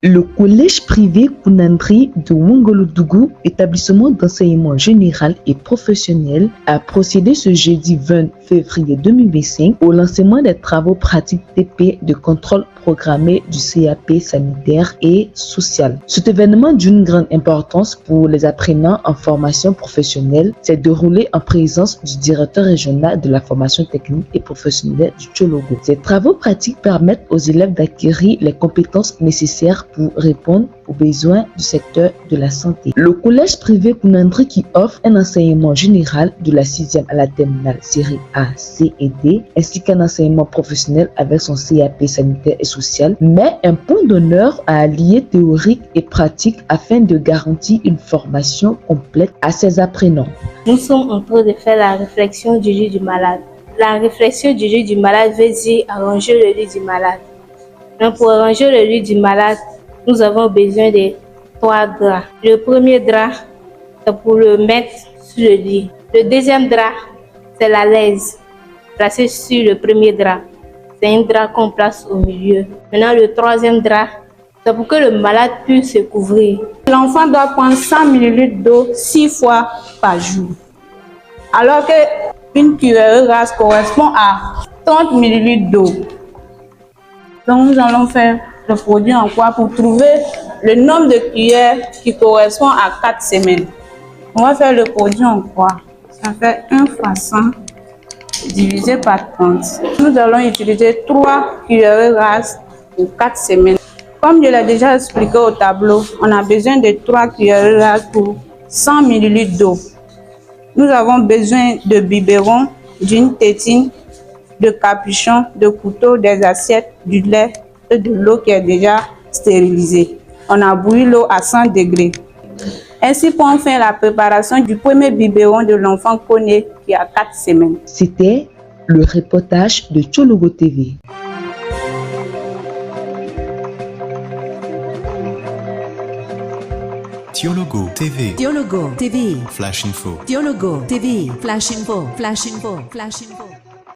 Le collège privé Kunandri de Wongolodougou, établissement d'enseignement général et professionnel, a procédé ce jeudi 20 février 2025 au lancement des travaux pratiques TP de contrôle programmé du CAP sanitaire et social. Cet événement d'une grande importance pour les apprenants en formation professionnelle s'est déroulé en présence du directeur régional de la formation technique et professionnelle du Tchologo. Ces travaux pratiques permettent aux élèves d'acquérir les compétences nécessaires pour répondre aux besoins du secteur de la santé. Le collège privé Kunandri, qui offre un enseignement général de la 6e à la terminale série A, C et D, ainsi qu'un enseignement professionnel avec son CAP sanitaire et social, met un point d'honneur à allier théorique et pratique afin de garantir une formation complète à ses apprenants. Nous sommes en train de faire la réflexion du lit du malade. La réflexion du lit du malade veut dire arranger le lit du malade. Donc pour arranger le lit du malade, nous avons besoin de 3 draps. Le premier drap, c'est pour le mettre sur le lit. Le deuxième drap, c'est la laise placée sur le premier drap. C'est un drap qu'on place au milieu. Maintenant, le troisième drap, c'est pour que le malade puisse se couvrir. L'enfant doit prendre 100 ml d'eau 6 fois par jour. Alors qu'une cuillerée rase correspond à 30 ml d'eau. Donc nous allons faire le produit en poids pour trouver le nombre de cuillères qui correspond à 4 semaines. On va faire le produit en poids. Ça fait 1 fois 100 divisé par 30. Nous allons utiliser 3 cuillerées rases pour 4 semaines. Comme je l'ai déjà expliqué au tableau, on a besoin de 3 cuillerées rases pour 100 ml d'eau. Nous avons besoin de biberons, d'une tétine, de capuchons, de couteaux, des assiettes, du lait et de l'eau qui est déjà stérilisée. On a bouilli l'eau à 100 degrés. Ainsi pour faire la préparation du premier biberon de l'enfant né qui a 4 semaines. C'était le reportage de Tchologo TV. Tchologo TV. Tchologo TV. Flash Info. Tchologo TV. Flash Info. Flash Info. Flash Info.